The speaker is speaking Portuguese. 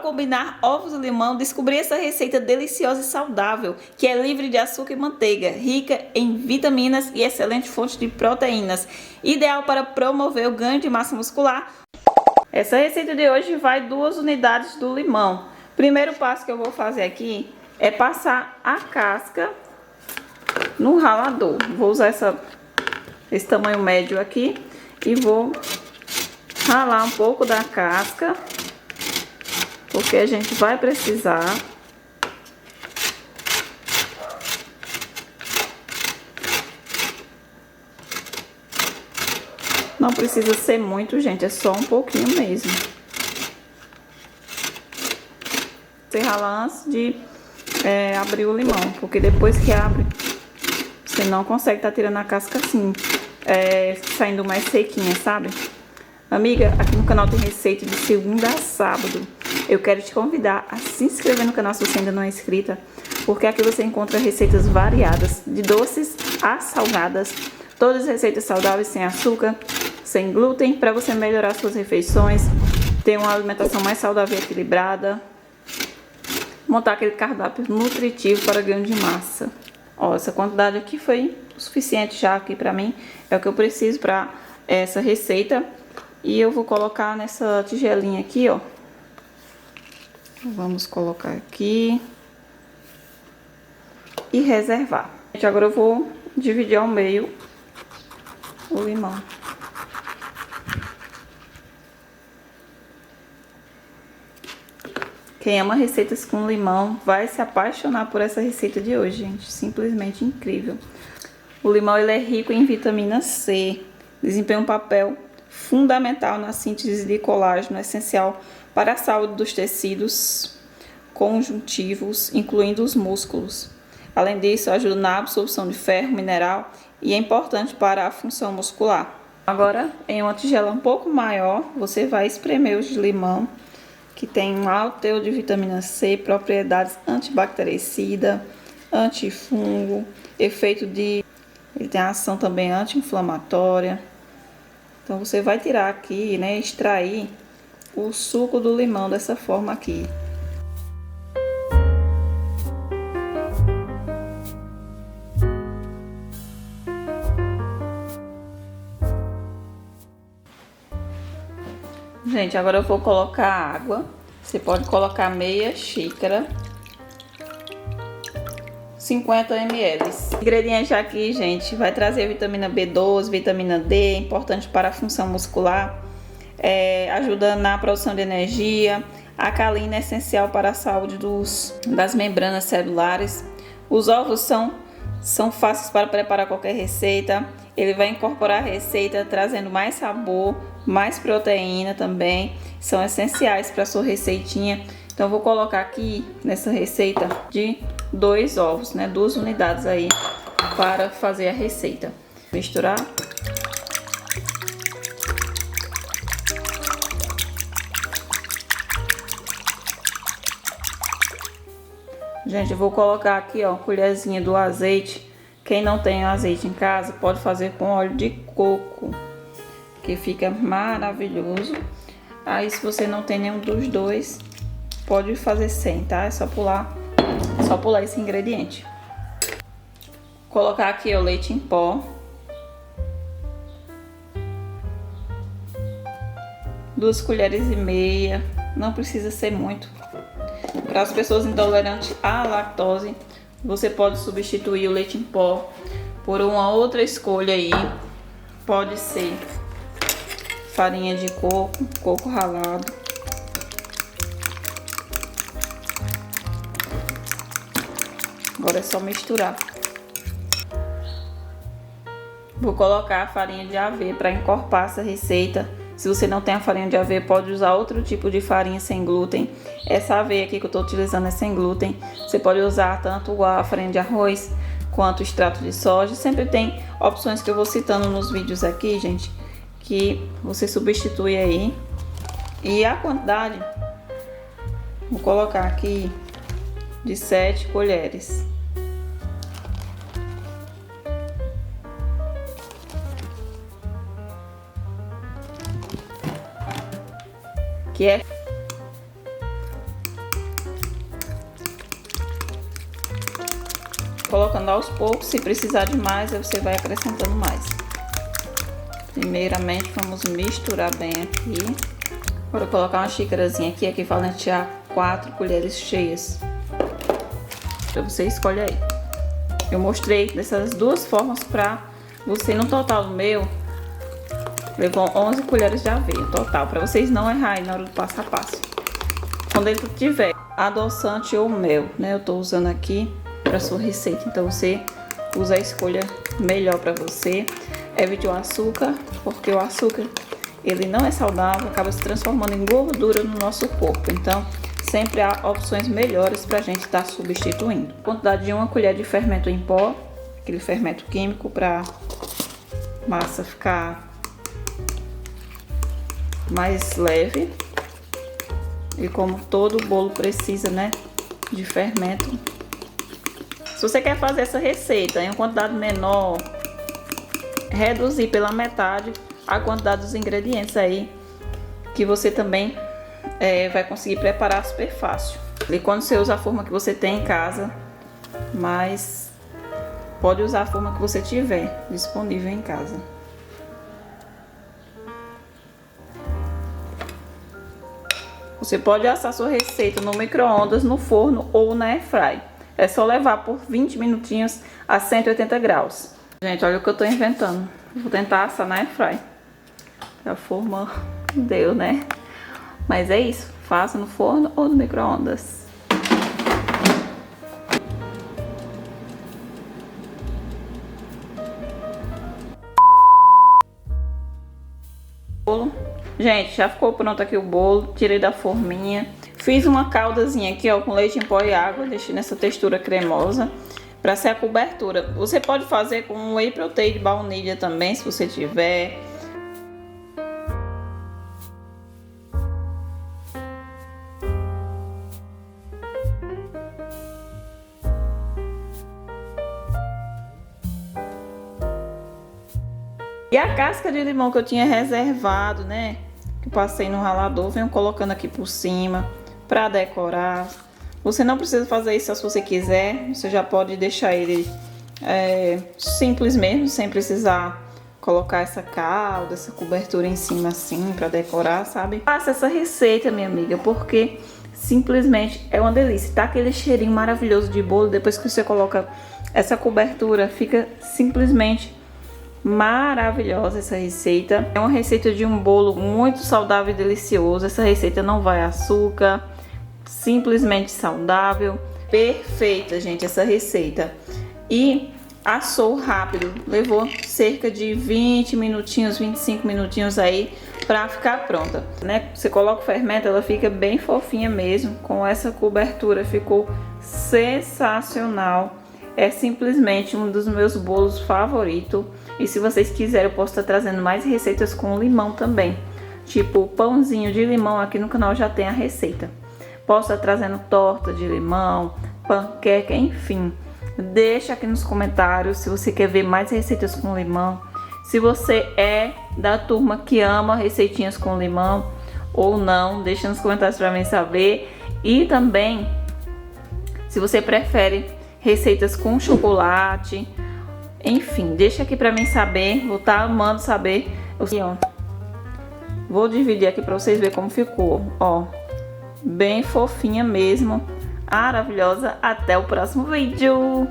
combinar ovos e limão, descobri essa receita deliciosa e saudável, que é livre de açúcar e manteiga, rica em vitaminas e excelente fonte de proteínas, ideal para promover o ganho de massa muscular. Essa receita de hoje vai 2 unidades do limão. Primeiro passo que eu vou fazer aqui é passar a casca no ralador. Vou usar esse tamanho médio aqui e vou ralar um pouco da casca, porque a gente vai precisar. Não precisa ser muito, gente, é só um pouquinho mesmo. Você rala antes de abrir o limão, porque depois que abre, você não consegue estar tirando a casca assim, saindo mais sequinha, sabe? Amiga, aqui no canal tem receita de segunda a sábado. Eu quero te convidar a se inscrever no canal se você ainda não é inscrita, porque aqui você encontra receitas variadas, de doces a salgadas, todas receitas saudáveis, sem açúcar, sem glúten, para você melhorar suas refeições, ter uma alimentação mais saudável e equilibrada, montar aquele cardápio nutritivo para ganho de massa. Ó, essa quantidade aqui foi o suficiente já aqui para mim, é o que eu preciso para essa receita. E eu vou colocar nessa tigelinha aqui, ó. Vamos colocar aqui e reservar. Gente, agora eu vou dividir ao meio o limão. Quem ama receitas com limão vai se apaixonar por essa receita de hoje, gente. Simplesmente incrível. O limão, ele é rico em vitamina C, desempenha um papel fundamental na síntese de colágeno, essencial para a saúde dos tecidos conjuntivos, incluindo os músculos. Além disso, ajuda na absorção de ferro, mineral e é importante para a função muscular. Agora, em uma tigela um pouco maior, você vai espremer o limão, que tem um alto teor de vitamina C, propriedades antibactericida, antifungo, ele tem ação também anti-inflamatória. Então você vai tirar aqui, né, extrair o suco do limão dessa forma aqui. Gente, agora eu vou colocar água. Você pode colocar meia xícara, 50 ml. Ingrediente aqui, gente, vai trazer vitamina B12, vitamina D, importante para a função muscular, ajuda na produção de energia, alcalina é essencial para a saúde das membranas celulares. Os ovos são fáceis para preparar qualquer receita. Ele vai incorporar a receita trazendo mais sabor, mais proteína também. São essenciais para a sua receitinha. Então eu vou colocar aqui nessa receita de 2 ovos, né? 2 unidades aí para fazer a receita. Misturar. Gente, eu vou colocar aqui, ó, colherzinha do azeite. Quem não tem azeite em casa, pode fazer com óleo de coco, que fica maravilhoso. Aí, se você não tem nenhum dos dois, pode fazer sem, tá? É só pular esse ingrediente. Colocar aqui o leite em pó. 2 colheres e meia, não precisa ser muito. Para as pessoas intolerantes à lactose, você pode substituir o leite em pó por uma outra escolha aí. Pode ser farinha de coco ralado. Agora é só misturar. Vou colocar a farinha de aveia para encorpar essa receita. Se você não tem a farinha de aveia, pode usar outro tipo de farinha sem glúten. Essa aveia aqui que eu estou utilizando é sem glúten. Você pode usar tanto a farinha de arroz quanto o extrato de soja. Sempre tem opções que eu vou citando nos vídeos aqui, gente, que você substitui aí. E a quantidade, vou colocar aqui de 7 colheres. Que é colocando aos poucos. Se precisar de mais, aí você vai acrescentando mais. Primeiramente, vamos misturar bem aqui. Agora, colocar uma xícarazinha aqui, equivalente a 4 colheres cheias. Então, você escolhe aí. Eu mostrei dessas duas formas pra você. No total, o meu levou 11 colheres de aveia, total. Pra vocês não errarem na hora do passo a passo. Quando ele tiver adoçante ou mel, né? Eu tô usando aqui pra sua receita. Então, você usa a escolha melhor pra você. Evite o açúcar, porque o açúcar, ele não é saudável, acaba se transformando em gordura no nosso corpo. Então, sempre há opções melhores pra gente estar substituindo. Quantidade de 1 colher de fermento em pó, aquele fermento químico pra massa ficar mais leve. E como todo bolo precisa, né, de fermento. Se você quer fazer essa receita em uma quantidade menor, reduzir pela metade a quantidade dos ingredientes aí, que você também vai conseguir preparar super fácil. E quando você usa a forma que você tem em casa, mas pode usar a forma que você tiver disponível em casa. Você pode assar sua receita no micro-ondas, no forno ou na airfry. É só levar por 20 minutinhos a 180 graus. Gente, olha o que eu tô inventando. Vou tentar assar na airfry. A forma deu, né? Mas é isso. Faça no forno ou no micro-ondas. Gente, já ficou pronto aqui o bolo. Tirei da forminha. Fiz uma caldazinha aqui, ó, com leite em pó e água. Deixei nessa textura cremosa para ser a cobertura. Você pode fazer com whey protein de baunilha também, se você tiver. E a casca de limão que eu tinha reservado, né, que eu passei no ralador, venho colocando aqui por cima para decorar. Você não precisa fazer isso se você quiser, você já pode deixar ele simples mesmo, sem precisar colocar essa calda, essa cobertura em cima assim para decorar, sabe? Faça essa receita, minha amiga, porque simplesmente é uma delícia. Tá aquele cheirinho maravilhoso de bolo, depois que você coloca essa cobertura, fica simplesmente maravilhosa essa receita. É uma receita de um bolo muito saudável e delicioso. Essa receita não vai açúcar, simplesmente saudável, perfeita, gente, essa receita. E assou rápido, levou cerca de 20 minutinhos, 25 minutinhos aí pra ficar pronta, né? Você coloca o fermento, ela fica bem fofinha mesmo. Com essa cobertura ficou sensacional. É simplesmente um dos meus bolos favoritos. E se vocês quiserem, eu posso estar trazendo mais receitas com limão também. Tipo, pãozinho de limão, aqui no canal já tem a receita. Posso estar trazendo torta de limão, panqueca, enfim. Deixa aqui nos comentários se você quer ver mais receitas com limão. Se você é da turma que ama receitinhas com limão ou não, deixa nos comentários para mim saber. E também, se você prefere receitas com chocolate, enfim, deixa aqui pra mim saber. Vou estar amando saber. Vou dividir aqui pra vocês verem como ficou. Ó, bem fofinha mesmo, maravilhosa. Até o próximo vídeo.